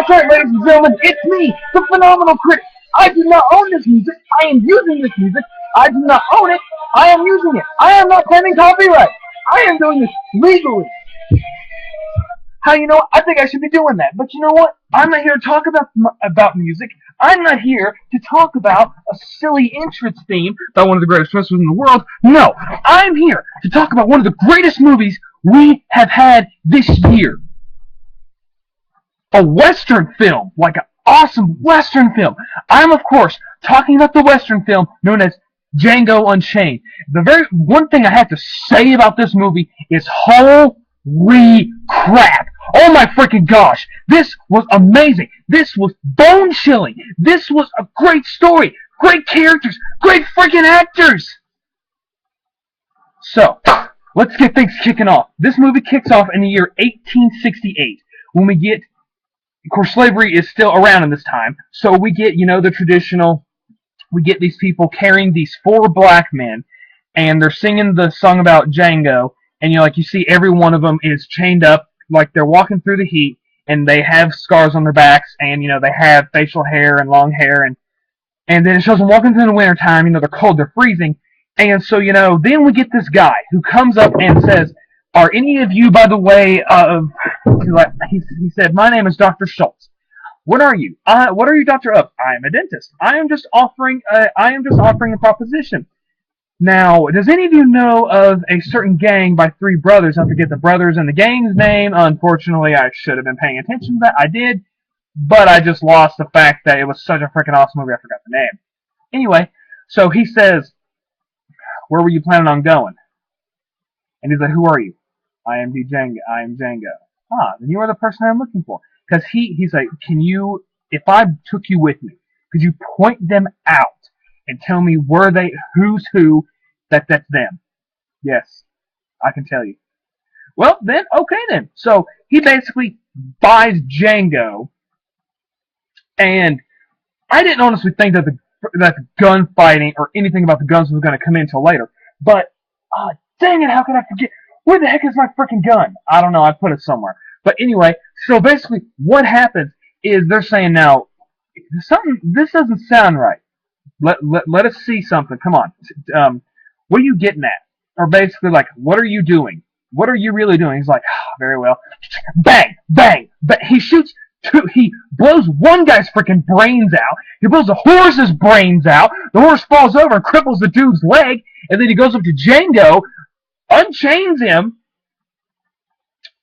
That's right, ladies and gentlemen, it's me, the phenomenal critic. I do not own this music. I am using this music. I do not own it. I am using it. I am not claiming copyright. I am doing this legally. How you know? I think I should be doing that. But you know what? I'm not here to talk about music. I'm not here to talk about a silly entrance theme by one of the greatest wrestlers in the world. No, I'm here to talk about one of the greatest movies we have had this year. A Western film, like an awesome Western film. I'm, of course, talking about the Western film known as Django Unchained. The very one thing I have to say about this movie is holy crap. Oh my freaking gosh. This was amazing. This was bone chilling. This was a great story. Great characters. Great freaking actors. So, let's get things kicking off. This movie kicks off in the year 1868 when we get, of course, slavery is still around in this time, so we get, the traditional, we get these people carrying these four black men, and they're singing the song about Django, and, you see every one of them is chained up, like they're walking through the heat, and they have scars on their backs, and, they have facial hair and long hair, and then it shows them walking through the wintertime, they're cold, they're freezing, and so, then we get this guy who comes up and says, are any of you, by the way, he said, my name is Dr. Schultz. What are you? What are you, Dr. Up? I am a dentist. I am just offering a proposition. Now, does any of you know of a certain gang by three brothers? I forget the brothers and the gang's name. Unfortunately, I should have been paying attention to that. I did, but I just lost the fact that it was such a freaking awesome movie, I forgot the name. Anyway, so he says, where were you planning on going? And he's like, who are you? I am D Jango. I am Django. Ah, then you are the person I'm looking for. Because he's like, if I took you with me, could you point them out and tell me who's who, that's them? Yes, I can tell you. Well, then, okay then. So he basically buys Django, and I didn't honestly think that the gunfighting or anything about the guns was going to come in until later. But, dang it, how could I forget? Where the heck is my freaking gun? I don't know, I put it somewhere. But anyway, so basically what happens is they're saying, now, this doesn't sound right. Let us see something. Come on. What are you getting at? Or basically, like, what are you doing? What are you really doing? He's like, very well. Bang! Bang! But he shoots he blows one guy's freaking brains out. He blows the horse's brains out. The horse falls over and cripples the dude's leg. And then he goes up to Django, unchains him,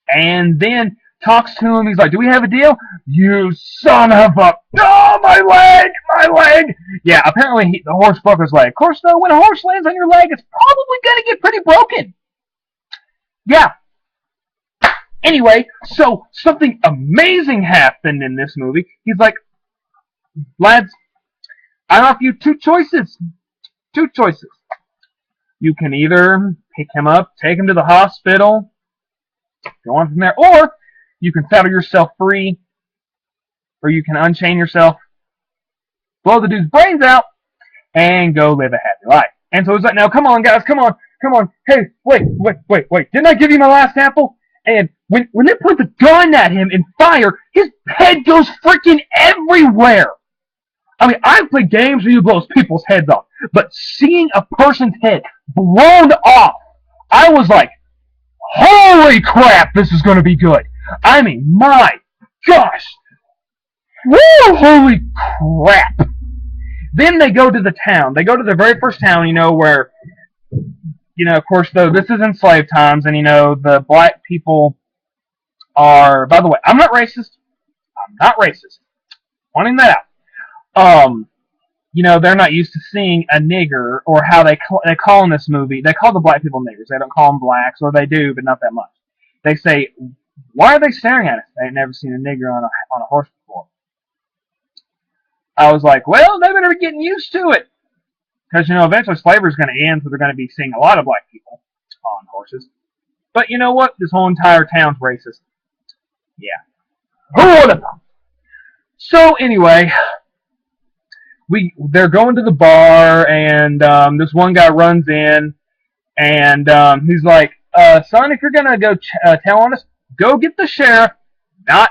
and then talks to him. He's like, do we have a deal? You son of a... Oh, my leg! My leg! Yeah, apparently the horse broke his leg. Of course, though, when a horse lands on your leg, it's probably going to get pretty broken. Yeah. Anyway, so something amazing happened in this movie. He's like, lads, I offer you two choices. Two choices. You can either pick him up, take him to the hospital, go on from there, or you can settle yourself free, or you can unchain yourself, blow the dude's brains out, and go live a happy life. And so he's like, now come on, guys, come on. Hey, wait. Didn't I give you my last apple? And when they put the gun at him and fire, his head goes freaking everywhere. I mean, I've played games where you blow people's heads off, but seeing a person's head blown off, I was like, holy crap, this is going to be good. I mean, my gosh. Woo, holy crap. Then they go to the town. They go to the very first town, where, of course, though, this is in slave times, and, the black people are, by the way, I'm not racist. Pointing that out. They're not used to seeing a nigger, or how they call in this movie. They call the black people niggers. They don't call them blacks, or they do, but not that much. They say, why are they staring at us? They've never seen a nigger on a horse before. I was like, well, they better be getting used to it. Because, eventually slavery is going to end, so they're going to be seeing a lot of black people on horses. But you know what? This whole entire town's racist. Yeah. Who would have thought? So, anyway, they're going to the bar, and this one guy runs in, and he's like, son, if you're going to go tell on us, go get the sheriff, not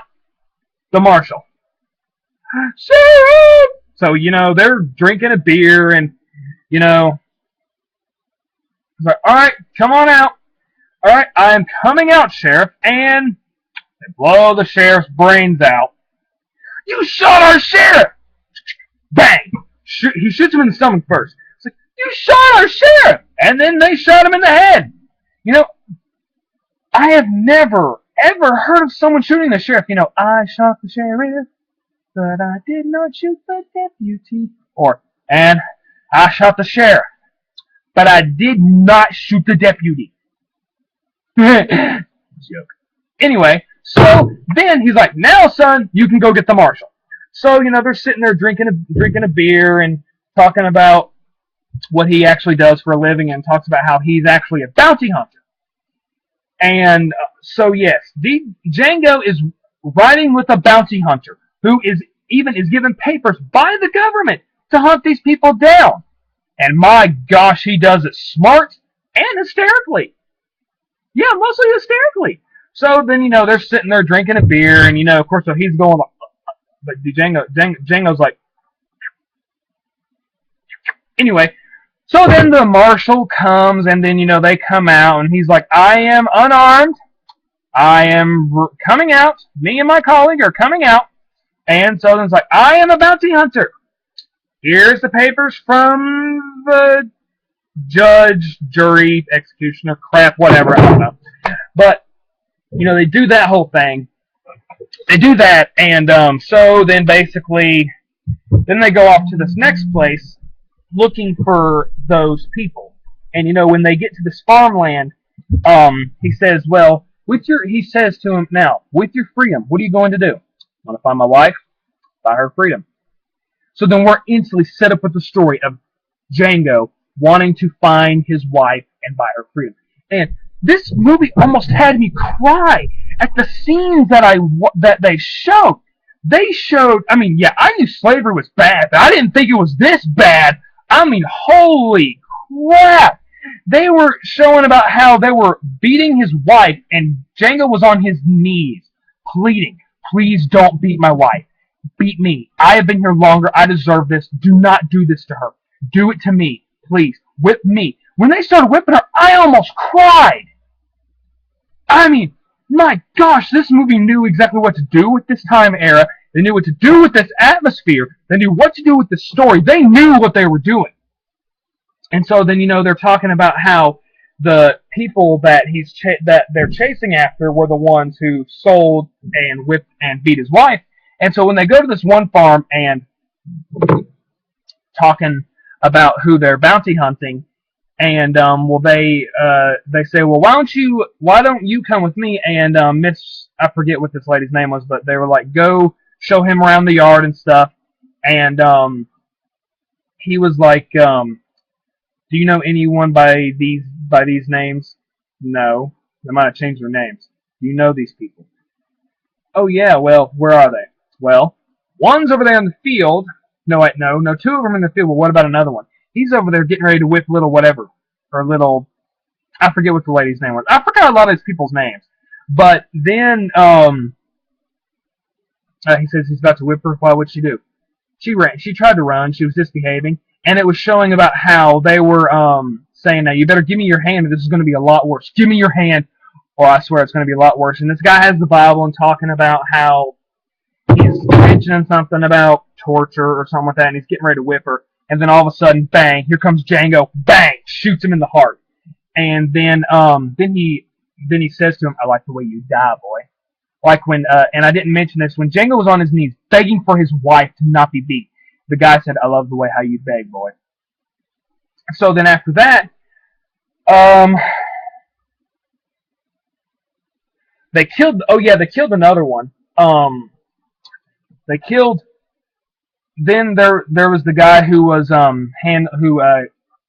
the marshal. Sheriff! So, they're drinking a beer and, you know, he's like, all right, come on out. All right, I am coming out, Sheriff. And they blow the sheriff's brains out. You shot our sheriff! Bang! He shoots him in the stomach first. It's like, you shot our sheriff! And then they shot him in the head. You know, I have never, ever heard of someone shooting the sheriff. I shot the sheriff, but I did not shoot the deputy. Or, and I shot the sheriff, but I did not shoot the deputy. Joke. Anyway, so then he's like, now, son, you can go get the marshal. So, they're sitting there drinking a beer and talking about what he actually does for a living and talks about how he's actually a bounty hunter. And so, yes, D Jango is riding with a bounty hunter who is given papers by the government to hunt these people down. And my gosh, he does it smart and hysterically. Yeah, mostly hysterically. So then, they're sitting there drinking a beer, and, of course, so he's going, but Django's like, anyway. So then the marshal comes, and then, they come out, and he's like, I am unarmed. I am coming out. Me and my colleague are coming out. And so then it's like, I am a bounty hunter. Here's the papers from the judge, jury, executioner, crap, whatever, I don't know. But, they do that whole thing. They do that, and so then basically, then they go off to this next place looking for those people. And, when they get to this farmland, he says, well, he says to him, now, with your freedom, what are you going to do? I want to find my wife, buy her freedom. So then we're instantly set up with the story of Django wanting to find his wife and buy her freedom. And this movie almost had me cry at the scenes that they showed. They showed, I mean, yeah, I knew slavery was bad, but I didn't think it was this bad. I mean, holy crap. They were showing about how they were beating his wife, and Django was on his knees, pleading, please don't beat my wife. Beat me. I have been here longer. I deserve this. Do not do this to her. Do it to me. Please. Whip me. When they started whipping her, I almost cried. I mean, my gosh, this movie knew exactly what to do with this time era. They knew what to do with this atmosphere. They knew what to do with the story. They knew what they were doing. And so then, they're talking about how the people that that they're chasing after were the ones who sold and whipped and beat his wife. And so when they go to this one farm and talking about who they're bounty hunting, and they say, well, why don't you come with me? And I forget what this lady's name was, but they were like, go show him around the yard and stuff. And he was like, do you know anyone by these names? No, they might have changed their names. Do you know these people? Oh yeah, well, where are they? Well, one's over there in the field. No, wait, no, two of them in the field. Well, what about another one? He's over there getting ready to whip little whatever. Or little, I forget what the lady's name was. I forgot a lot of these people's names. But then, he says he's about to whip her. Why would she do? She ran. She tried to run. She was misbehaving. And it was showing about how they were saying, now, you better give me your hand, or this is going to be a lot worse. Give me your hand, or I swear it's going to be a lot worse. And this guy has the Bible and talking about how he's mentioning something about torture or something like that, and he's getting ready to whip her. And then all of a sudden, bang, here comes Django, bang, shoots him in the heart. And then he says to him, I like the way you die, boy. Like when, and I didn't mention this, when Django was on his knees begging for his wife to not be beat, the guy said, I love the way how you beg, boy. So then after that, they killed another one. They killed. Then there was the guy who was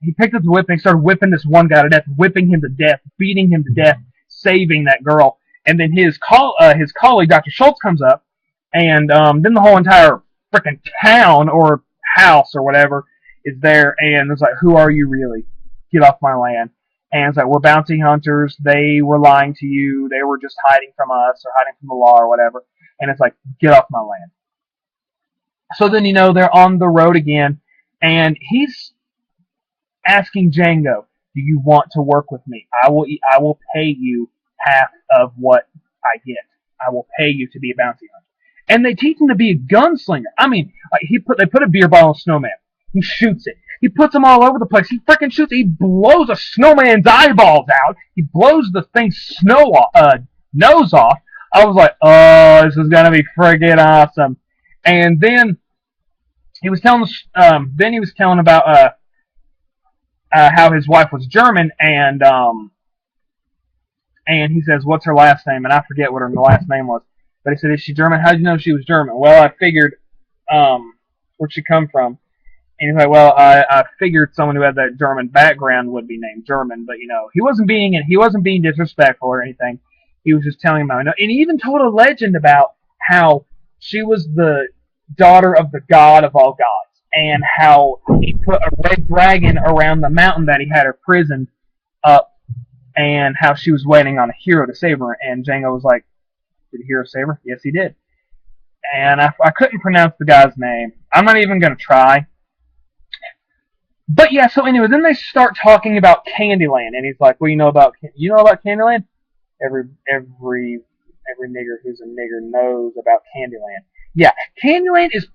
he picked up the whip and he started whipping this one guy to death, whipping him to death, beating him to death, saving that girl. And then his colleague, Dr. Schultz, comes up, and then the whole entire freaking town or house or whatever is there, and it's like, who are you really? Get off my land. And it's like, we're bounty hunters. They were lying to you. They were just hiding from us or hiding from the law or whatever. And it's like, get off my land. So then, they're on the road again, and he's asking Django, "Do you want to work with me? I will pay you half of what I get. I will pay you to be a bounty hunter." And they teach him to be a gunslinger. I mean, they put a beer bottle in a snowman. He shoots it. He puts them all over the place. He freaking shoots it. He blows a snowman's eyeballs out. He blows the thing's nose off. I was like, oh, this is gonna be freaking awesome. And then he was telling about how his wife was German, and he says, "What's her last name?" And I forget what her last name was. But he said, "Is she German? How did you know she was German?" "Well, I figured where'd she come from?" And he's like, "Well, I figured someone who had that German background would be named German." But he wasn't being disrespectful or anything. He was just telling him how I know. And he even told a legend about how she was the daughter of the god of all gods, and how he put a red dragon around the mountain that he had her prisoned up, and how she was waiting on a hero to save her. And Django was like, "Did the hero save her?" "Yes, he did." And I couldn't pronounce the guy's name. I'm not even going to try. But yeah, so anyway, then they start talking about Candyland, and he's like, "Well, you know about Candyland? Every nigger who's a nigger knows about Candyland." Yeah, Candyland is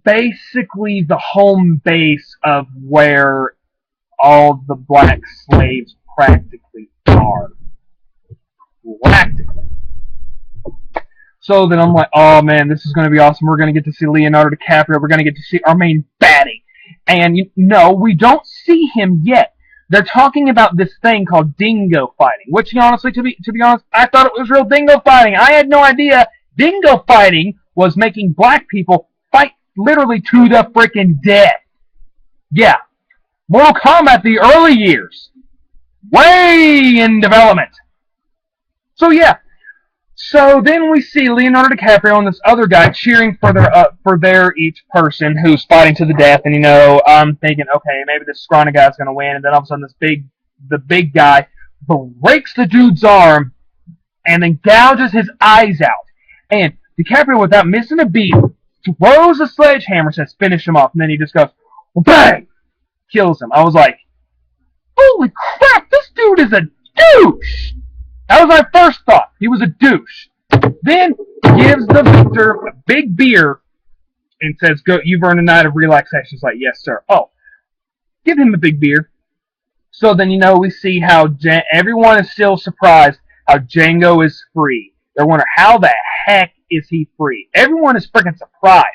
basically the home base of where all the black slaves practically are. Practically. So then I'm like, oh man, this is going to be awesome. We're going to get to see Leonardo DiCaprio. We're going to get to see our main baddie. And no, we don't see him yet. They're talking about this thing called dingo fighting, which honestly, to be honest, I thought it was real dingo fighting. I had no idea dingo fighting was making black people fight literally to the freaking death. Yeah. Mortal Kombat, the early years. Way in development. So yeah. So then we see Leonardo DiCaprio and this other guy cheering for their each person who's fighting to the death. And I'm thinking, okay, maybe this scrawny guy's gonna win. And then all of a sudden, the big guy breaks the dude's arm and then gouges his eyes out. And DiCaprio, without missing a beat, throws a sledgehammer, says, "Finish him off." And then he just goes, bang, kills him. I was like, holy crap, this dude is a douche. That was my first thought. He was a douche. Then gives the victor a big beer and says, "Go, you've earned a night of relaxation." It's like, "Yes, sir." Oh, give him a big beer. So then, we see how everyone is still surprised how Django is free. They're wondering, how the heck is he free? Everyone is freaking surprised.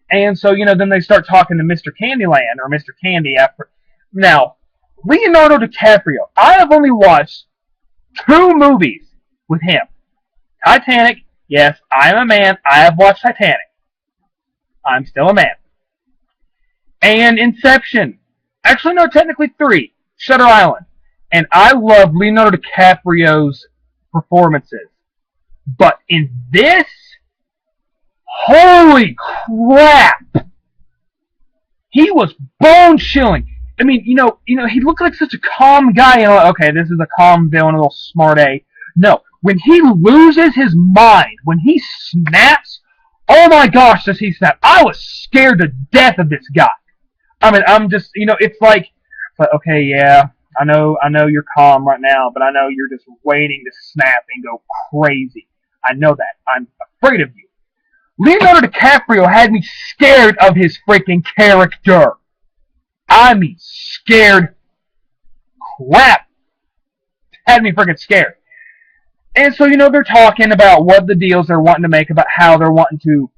And so, then they start talking to Mr. Candyland, or Mr. Candy after. Now, Leonardo DiCaprio, I have only watched 2 movies with him. Titanic, yes, I am a man. I have watched Titanic. I'm still a man. And Inception. Actually, no, technically 3. Shutter Island. And I love Leonardo DiCaprio's performances. But in this, holy crap! He was bone-chilling. I mean, he looked like such a calm guy. Okay, this is a calm villain, a little smart A. No, when he loses his mind, when he snaps, oh my gosh, does he snap? I was scared to death of this guy. I mean, I'm just, it's like, okay, yeah, I know you're calm right now, but I know you're just waiting to snap and go crazy. I know that. I'm afraid of you. Leonardo DiCaprio had me scared of his freaking character. I mean, scared crap. Had me freaking scared. And so, they're talking about what the deals they're wanting to make, about how they're wanting to,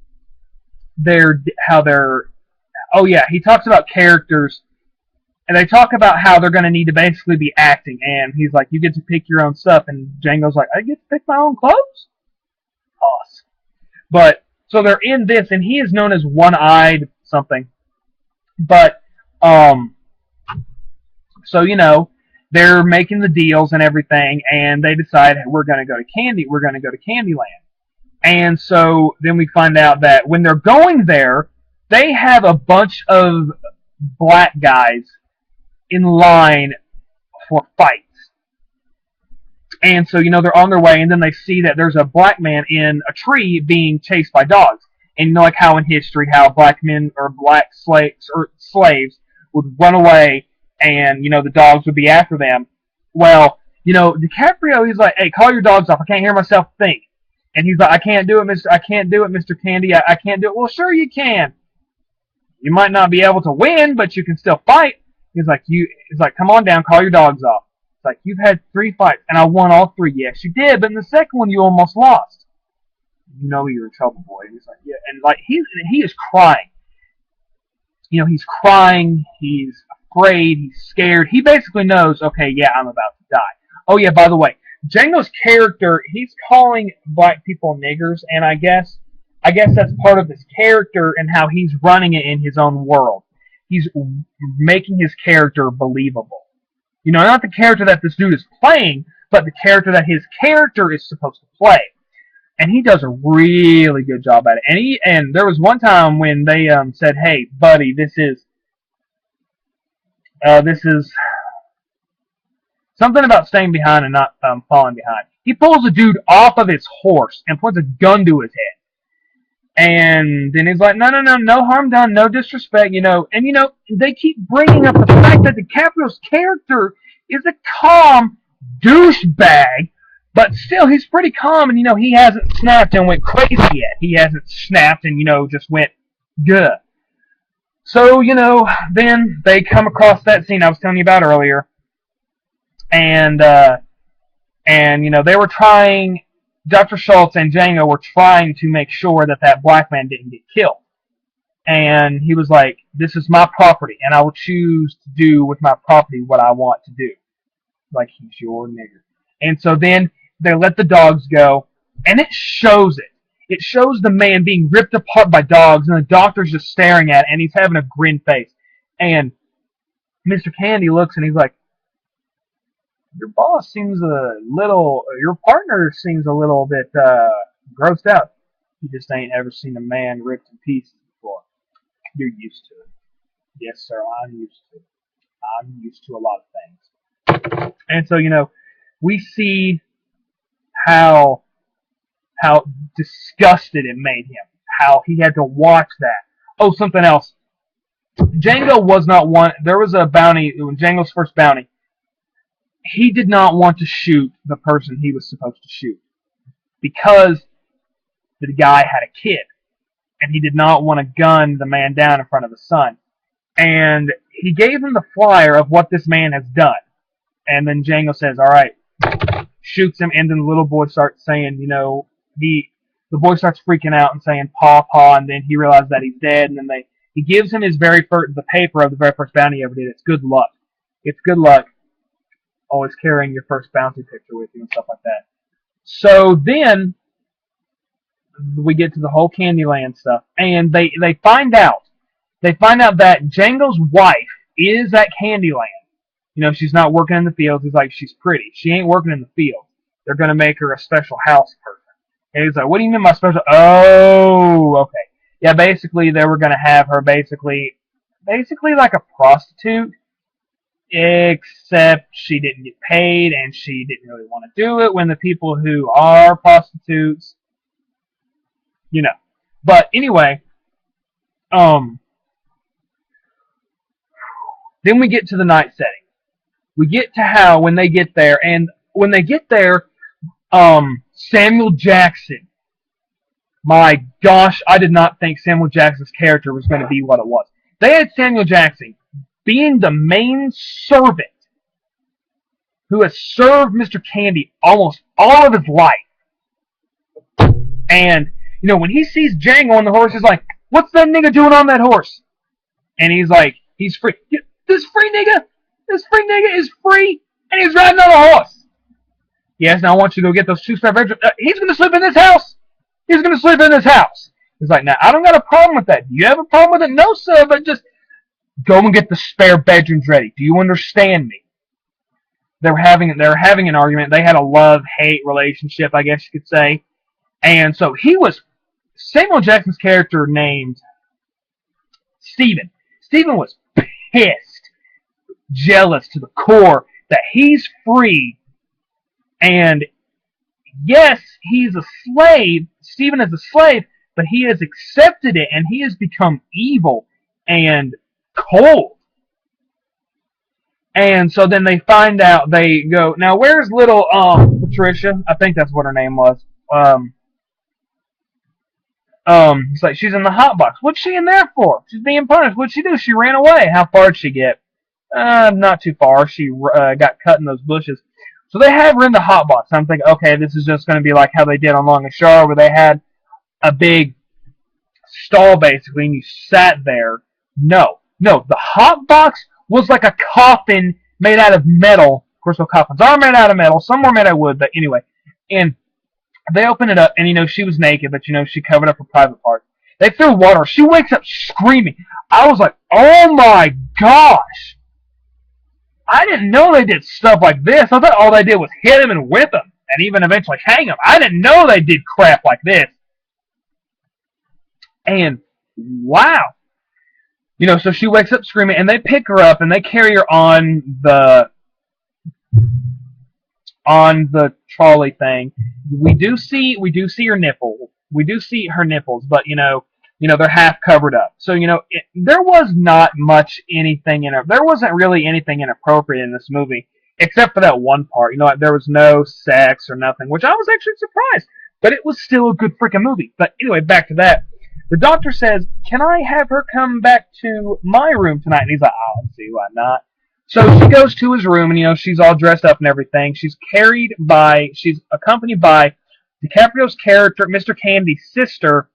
oh yeah, he talks about characters, and they talk about how they're going to need to basically be acting, and he's like, you get to pick your own stuff, and Django's like, I get to pick my own clothes? Awesome. But, so they're in this, and he is known as One-Eyed something, but, so, they're making the deals and everything, and they decide, hey, we're going to go to Candyland. And so then we find out that when they're going there, they have a bunch of black guys in line for fights. And so, they're on their way, and then they see that there's a black man in a tree being chased by dogs. And like how in history, how black men or black slaves would run away, and the dogs would be after them. Well, DiCaprio, he's like, "Hey, call your dogs off. I can't hear myself think." And he's like, "I can't do it, Mister. I can't do it, Mr. Candy. I can't do it." "Well, sure you can. You might not be able to win, but you can still fight." He's like, "Come on down. Call your dogs off." It's like, "You've had 3 fights, and I won all 3." "Yes, you did, but in the second one, you almost lost." "You know you're in trouble, boy." And he's like, "Yeah," and like he is crying. He's crying. He's afraid. He's scared. He basically knows, okay, yeah, I'm about to die. Oh yeah, by the way, Django's character, he's calling black people niggers, and I guess that's part of his character and how he's running it in his own world. He's making his character believable. Not the character that this dude is playing, but the character that his character is supposed to play. And he does a really good job at it. And there was one time when they said, "Hey, buddy, this is something about staying behind and not falling behind." He pulls a dude off of his horse and points a gun to his head. And then he's like, no harm done, no disrespect, And, they keep bringing up the fact that DiCaprio's character is a calm douchebag, but still, he's pretty calm, and, he hasn't snapped and went crazy yet. He hasn't snapped and, just went good. So, then they come across that scene I was telling you about earlier, and they were trying, Dr. Schultz and Django were trying to make sure that black man didn't get killed. And he was like, "This is my property, and I will choose to do with my property what I want to do." Like, he's your nigger. And so then they let the dogs go, and it shows it. It shows the man being ripped apart by dogs, and the doctor's just staring at it, and he's having a grin face. And Mr. Candy looks, and he's like, "Your boss seems your partner seems a little bit grossed out. You just ain't ever seen a man ripped in pieces before. You're used to it." "Yes, sir, I'm used to it. I'm used to a lot of things." And so, we see how disgusted it made him, how he had to watch that. Oh, something else. Django was not one. There was a bounty, Django's first bounty. He did not want to shoot the person he was supposed to shoot because the guy had a kid, and he did not want to gun the man down in front of his son. And he gave him the flyer of what this man has done. And then Django says, "All right," shoots him, and then the little boy starts saying, the boy starts freaking out and saying, "Pa, Pa," and then he realizes that he's dead, and then he gives him the paper of the very first bounty he ever did. It's good luck. It's good luck always carrying your first bounty picture with you and stuff like that. So then we get to the whole Candyland stuff, and they find out that Django's wife is at Candyland. She's not working in the fields. He's like, "She's pretty. She ain't working in the fields. They're gonna make her a special house person." And he's like, "What do you mean by special?" "Oh, okay. Yeah, basically they were gonna have her basically like a prostitute, except she didn't get paid, and she didn't really want to do it when the people who are prostitutes, But anyway, then we get to the night setting. We get to how when they get there, Samuel Jackson. My gosh, I did not think Samuel Jackson's character was going to be what it was. They had Samuel Jackson being the main servant who has served Mr. Candy almost all of his life. And, when he sees Django on the horse, he's like, "What's that nigga doing on that horse?" And he's like, "He's free." This free nigga is free, and he's riding on a horse. "Yes, now I want you to go get those 2 spare bedrooms. He's going to sleep in this house. He's going to sleep in this house." He's like, "Now, I don't got a problem with that. Do you have a problem with it?" "No, sir, but just go and get the spare bedrooms ready. Do you understand me?" They're having an argument. They had a love-hate relationship, I guess you could say. And so Samuel Jackson's character named Steven. Steven was pissed, jealous to the core that he's free And yes, he's a slave. Stephen is a slave, but he has accepted it, and he has become evil and cold. And so then they find out. They go, now where's little Patricia? I think that's what her name was. It's like, she's in the hot box. What's she in there for? She's being punished. What'd she do? She ran away. How far did she get? Not too far. She got cut in those bushes. So they have her in the hot box. I'm thinking, okay, this is just going to be like how they did on Long and Shore, where they had a big stall basically, and you sat there. No, the hot box was like a coffin made out of metal. Of course, no coffins are made out of metal. Some were made out of wood, but anyway. And they open it up, and she was naked, but she covered up her private parts. They threw water. She wakes up screaming. I was like, oh my gosh. I didn't know they did stuff like this. I thought all they did was hit him and whip him, and even eventually hang him. I didn't know they did crap like this. And wow. So she wakes up screaming, and they pick her up, and they carry her on the trolley thing. We do see her nipple. We do see her nipples, but they're half covered up. So there was not much anything in it. There wasn't really anything inappropriate in this movie, except for that one part. There was no sex or nothing, which I was actually surprised. But it was still a good freaking movie. But anyway, back to that. The doctor says, "Can I have her come back to my room tonight?" And he's like, "I don't see why not." So she goes to his room, and she's all dressed up and everything. She's accompanied by DiCaprio's character, Mr. Candy's sister,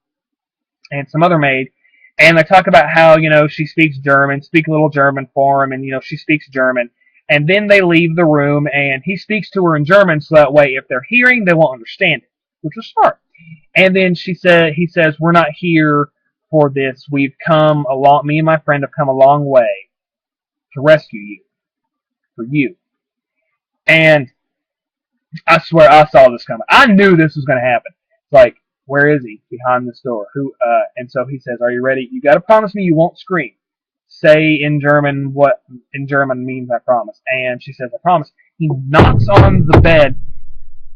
and some other maid. And they talk about how she speaks German, speak a little German for him, and she speaks German. And then they leave the room, and he speaks to her in German, so that way if they're hearing, they won't understand it, which was smart. And then he says, "We're not here for this. We've come along. Me and my friend have come a long way to rescue you, for you." And I swear I saw this coming. I knew this was going to happen. It's like, where is he? Behind this door. And so he says, "Are you ready? You got to promise me you won't scream. Say in German what in German means, I promise." And she says, "I promise." He knocks on the bed,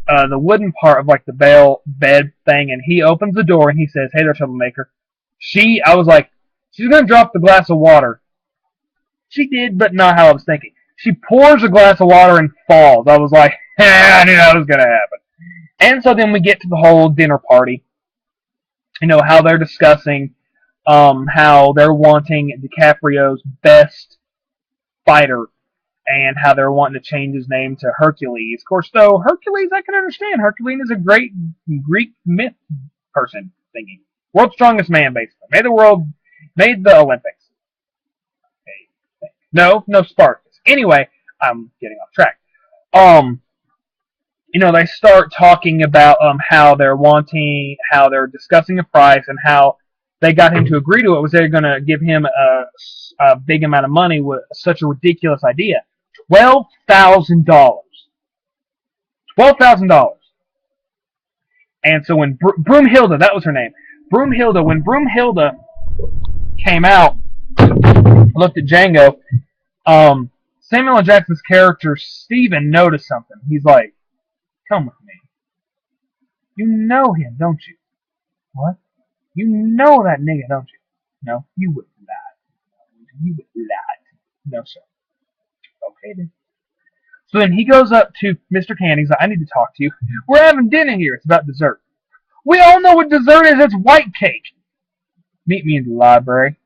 the wooden part of like the bed thing, and he opens the door and he says, "Hey there, troublemaker." I was like, she's going to drop the glass of water. She did, but not how I was thinking. She pours a glass of water and falls. I was like, I knew that was going to happen. And so then we get to the whole dinner party. How they're discussing how they're wanting DiCaprio's best fighter, and how they're wanting to change his name to Hercules. Of course, though, Hercules I can understand. Hercules is a great Greek myth person thingy. World's strongest man, basically. Made the Olympics. No, Spartacus. Anyway, I'm getting off track. They start talking about how they're discussing a price, and how they got him to agree to it was they're going to give him a big amount of money with such a ridiculous idea. $12,000. $12,000. And so when Broomhilda, that was her name, when Broomhilda came out, looked at Jango, Samuel L. Jackson's character, Stephen, noticed something. He's like, "Come with me. You know him, don't you?" "What? You know that nigga, don't you?" "No, you would lie. You would lie." "No, sir." "Okay, then." So then he goes up to Mr. Candy. He's like, "I need to talk to you. We're having dinner here. It's about dessert." "We all know what dessert is. It's white cake." "Meet me in the library."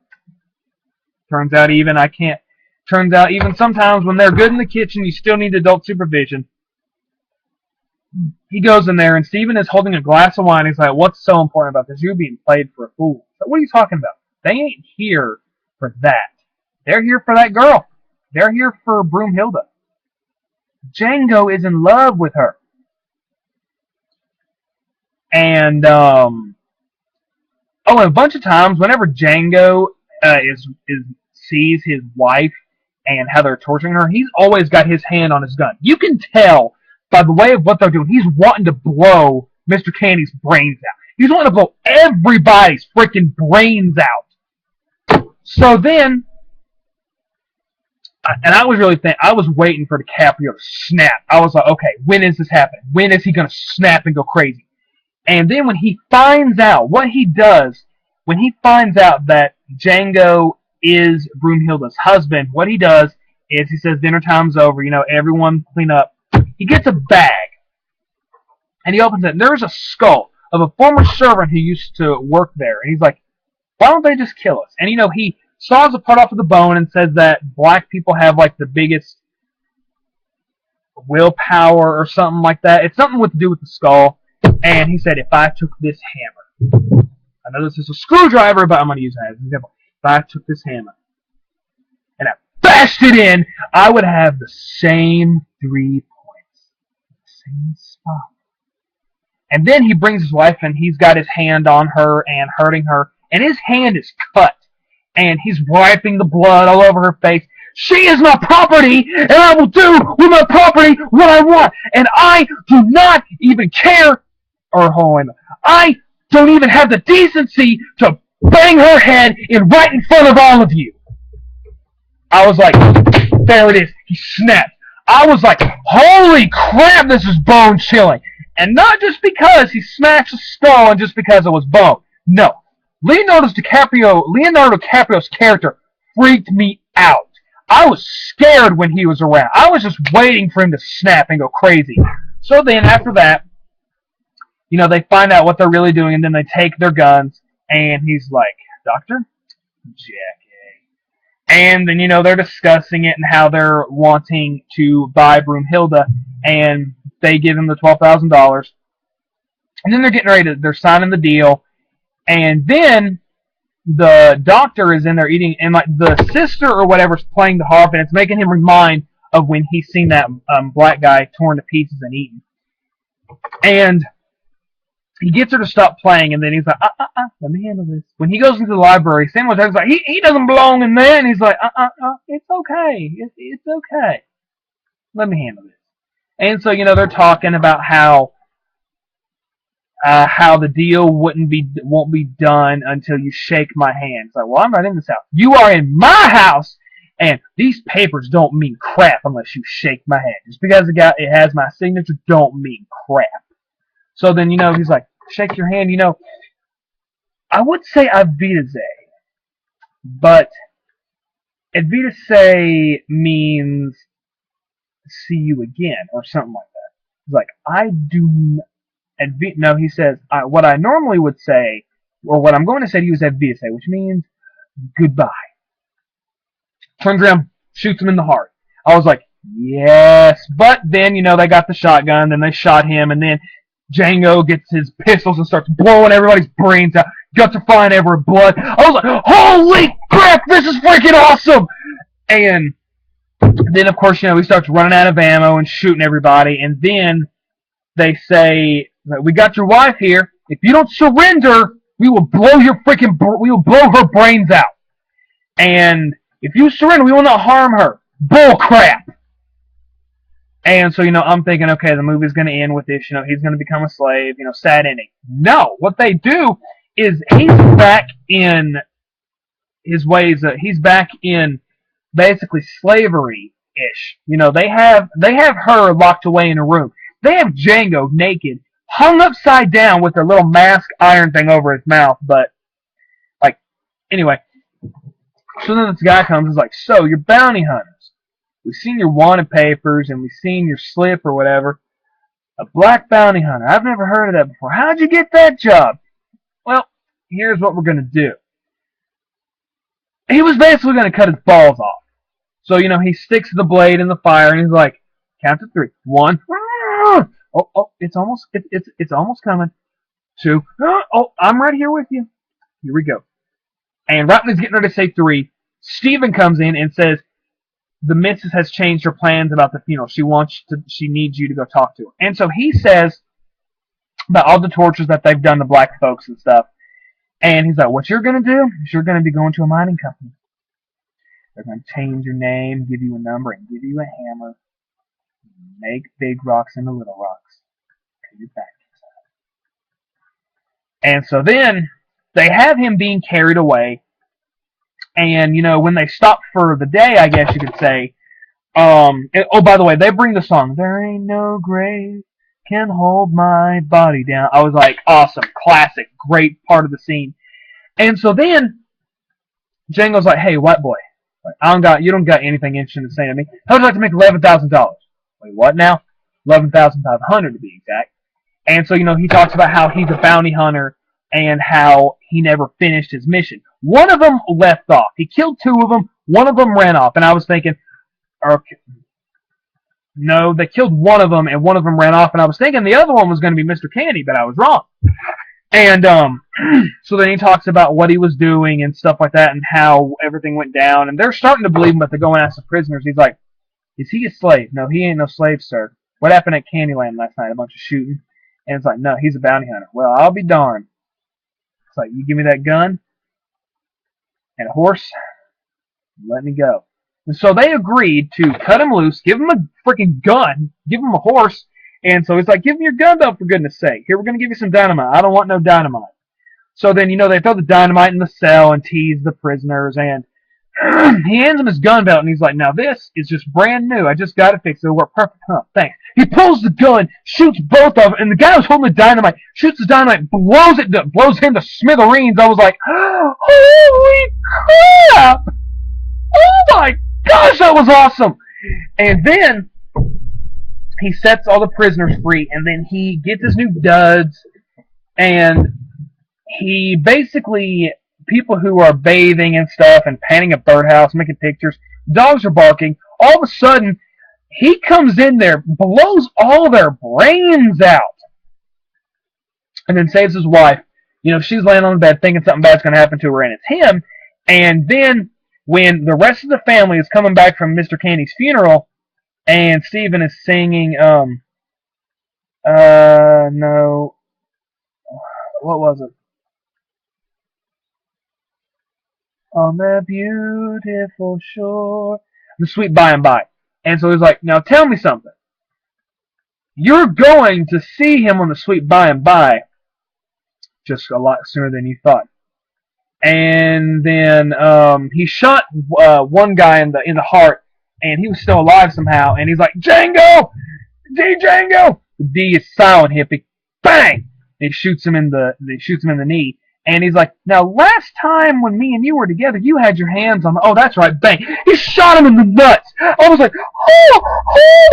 Turns out even sometimes when they're good in the kitchen, you still need adult supervision. He goes in there, and Stephen is holding a glass of wine. He's like, "What's so important about this? You're being played for a fool." So what are you talking about? They ain't here for that. They're here for that girl. They're here for Broomhilda. Jango is in love with her. And a bunch of times, whenever Jango sees his wife and how they're torturing her, he's always got his hand on his gun. You can tell by the way of what they're doing. He's wanting to blow Mr. Candy's brains out. He's wanting to blow everybody's freaking brains out. So then, and I was really I was waiting for DiCaprio to snap. I was like, okay, when is this happening? When is he gonna snap and go crazy? And then when he finds out what he does, when he finds out that Django is Broomhilda's husband, what he does is he says dinner time's over. Everyone clean up. He gets a bag and he opens it. And there's a skull of a former servant who used to work there. And he's like, why don't they just kill us? And he saws a part off of the bone and says that black people have like the biggest willpower or something like that. It's something to do with the skull. And he said, if I took this hammer, I know this is a screwdriver, but I'm going to use that as an example. If I took this hammer and I bashed it in, I would have the same 3 points, the same spot. And then he brings his wife, and he's got his hand on her and hurting her, and his hand is cut, and he's wiping the blood all over her face. She is my property, and I will do with my property what I want, and I do not even care, or hold on, I don't even have the decency to bang her head right in front of all of you. I was like, there it is. He snapped. I was like, holy crap, this is bone chilling. And not just because he smashed the skull and just because it was bone. No. Leonardo DiCaprio's character freaked me out. I was scared when he was around. I was just waiting for him to snap and go crazy. So then, after that, they find out what they're really doing, and then they take their guns, and he's like, Doctor? Jack. And then, they're discussing it and how they're wanting to buy Broomhilda, and they give him the $12,000. And then they're getting ready they're signing the deal. And then the doctor is in there eating, and like the sister or whatever's playing the harp, and it's making him remind of when he's seen that black guy torn to pieces and eaten. And he gets her to stop playing, and then he's like, let me handle this. When he goes into the library, Samuel Jackson's like, he doesn't belong in there, and he's like, it's okay. It's okay. Let me handle this. And so, they're talking about how the deal won't be done until you shake my hand. It's like, well, I'm not in this house. You are in my house, and these papers don't mean crap unless you shake my hand. Just because it has my signature don't mean crap. So then, he's like, shake your hand. I would say Avitase, but Avitase means see you again or something like that. He's like, I do. No, he says, what I normally would say, or what I'm going to say to you is Avitase, which means goodbye. Turns around, shoots him in the heart. I was like, yes. But then, they got the shotgun, then they shot him, and then Django gets his pistols and starts blowing everybody's brains out. Guts are flying everywhere, blood. I was like, holy crap, this is freaking awesome! And then, of course, he starts running out of ammo and shooting everybody, and then they say, we got your wife here. If you don't surrender, we will blow her brains out. And if you surrender, we will not harm her. Bull crap. And so, I'm thinking, okay, the movie's going to end with this. He's going to become a slave. Sad ending. No, what they do is he's back in his ways. He's back in basically slavery-ish. They have her locked away in a room. They have Django naked, hung upside down with their little mask iron thing over his mouth. But, anyway. So then this guy comes and is like, so, you're bounty hunters. We've seen your wanted papers, and we've seen your slip or whatever. A black bounty hunter. I've never heard of that before. How'd you get that job? Well, here's what we're going to do. He was basically going to cut his balls off. So, he sticks the blade in the fire, and he's like, count to 3. 1. Oh, it's almost coming. 2. Oh, I'm right here with you. Here we go. And right when he's getting ready to say 3, Stephen comes in and says, the missus has changed her plans about the funeral. She needs you to go talk to her. And so he says about all the tortures that they've done to black folks and stuff. And he's like, what you're going to do is you're going to be going to a mining company. They're going to change your name, give you a number, and give you a hammer. Make big rocks into little rocks. Pay your back. And so then they have him being carried away. And, when they stop for the day, I guess you could say, Oh, by the way, they bring the song "There Ain't No Grave Can Hold My Body Down." I was like, awesome, classic, great part of the scene. And so then Django's like, "Hey, white boy, you don't got anything interesting to say to me. How would you like to make $11,000?" Wait, what now? 11,500 to be exact. And so, he talks about how he's a bounty hunter and how he never finished his mission. One of them left off. He killed two of them. One of them ran off. And I was thinking, okay, no, they killed one of them and one of them ran off. And I was thinking the other one was going to be Mr. Candy, but I was wrong. And so then he talks about what he was doing and stuff like that and how everything went down. And they're starting to believe him, but they're going after prisoners. He's like, "Is he a slave?" "No, he ain't no slave, sir." "What happened at Candyland last night? A bunch of shooting?" And it's like, "No, he's a bounty hunter." "Well, I'll be darned." It's like, "You give me that gun and a horse, let me go." And so they agreed to cut him loose, give him a freaking gun, give him a horse. And so he's like, "Give me your gun belt, for goodness sake. Here, we're going to give you some dynamite. I don't want no dynamite." So then, they throw the dynamite in the cell and tease the prisoners. And he hands him his gun belt, and he's like, "Now this is just brand new. I just got it fixed. It'll work perfect." "Huh, thanks." He pulls the gun, shoots both of them, and the guy who's holding the dynamite shoots the dynamite, blows him to smithereens. I was like, holy crap! Oh my gosh, that was awesome! And then he sets all the prisoners free, and then he gets his new duds, and he basically, people who are bathing and stuff and painting a birdhouse, making pictures, dogs are barking. All of a sudden, he comes in there, blows all their brains out, and then saves his wife. She's laying on the bed thinking something bad's going to happen to her, and it's him. And then when the rest of the family is coming back from Mr. Candy's funeral, and Steven is singing, no, what was it? "On that beautiful shore," the sweet by and by. And so he's like, "Now tell me something. You're going to see him on the sweet by and by just a lot sooner than you thought." And then he shot one guy in the heart, and he was still alive somehow. And he's like, "Jango, D Jango." D is silent hippie. Bang! And he shoots him in the knee. And he's like, "Now, last time when me and you were together, you had your hands on the..." "Oh, that's right." Bang! He shot him in the nuts. I was like, oh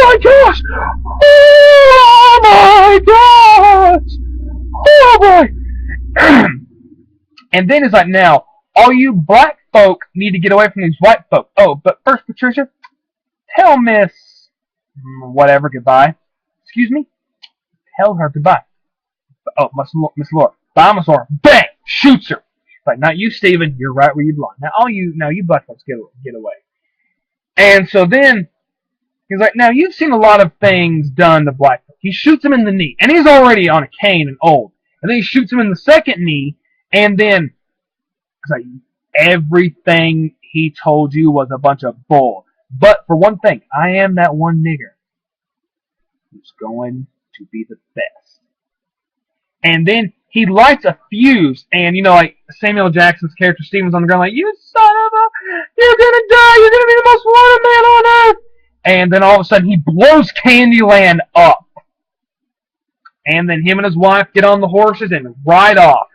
my gosh! Oh my gosh! Oh boy! And then it's like, "Now, all you black folk need to get away from these white folk. Oh, but first, Patricia, tell Miss whatever goodbye." "Excuse me?" "Tell her goodbye." "Oh, Miss Laura. Bye, Miss Laura." Bang! Shoots her. Like, "Not you, Steven. You're right where you belong. Now, you black folks get away." And so then he's like, "Now, you've seen a lot of things done to black folk." He shoots him in the knee, and he's already on a cane and old. And then he shoots him in the second knee, and then it's like, "Everything he told you was a bunch of bull. But for one thing, I am that one nigger who's going to be the best." And then he lights a fuse, and like Samuel Jackson's character Steven's on the ground like, "You son of a, you're gonna die, you're gonna be the most wanted man on earth." And then all of a sudden he blows Candyland up. And then him and his wife get on the horses and ride off.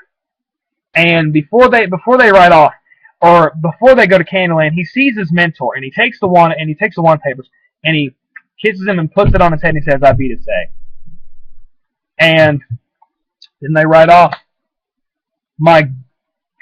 And before they ride off, or before they go to Candyland, he sees his mentor, and he takes the wand papers, and he kisses him and puts it on his head, and he says, "I be to say." And then they ride off. My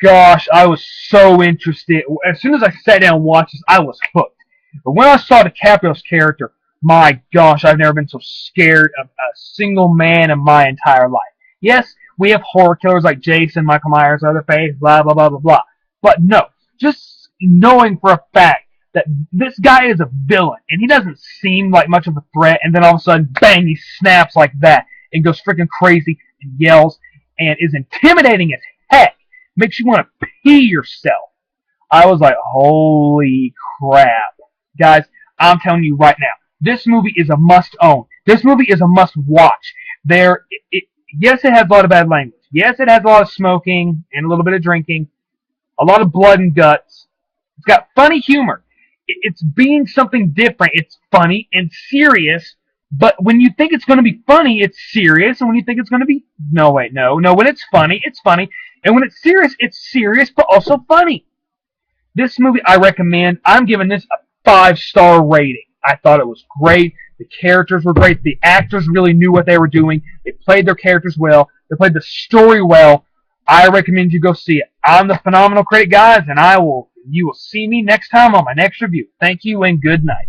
gosh, I was so interested. As soon as I sat down and watched this, I was hooked. But when I saw DiCaprio's character, my gosh, I've never been so scared of a single man in my entire life. Yes, we have horror killers like Jason, Michael Myers, Leatherface, blah, blah, blah, blah, blah. But no, just knowing for a fact that this guy is a villain, and he doesn't seem like much of a threat, and then all of a sudden, bang, he snaps like that, and goes freaking crazy, and yells, and is intimidating as heck. Makes you want to pee yourself. I was like, holy crap. Guys, I'm telling you right now, this movie is a must-own. This movie is a must-watch. Yes, it has a lot of bad language. Yes, it has a lot of smoking and a little bit of drinking. A lot of blood and guts. It's got funny humor. It's being something different. It's funny and serious, but when you think it's going to be funny, it's serious, and when you think it's going to be no, wait, no. When it's funny, and when it's serious, but also funny. This movie I recommend. I'm giving this a 5-star rating. I thought it was great. The characters were great. The actors really knew what they were doing. They played their characters well. They played the story well. I recommend you go see it. I'm the Phenomenal Critic, guys, and you will see me next time on my next review. Thank you and good night.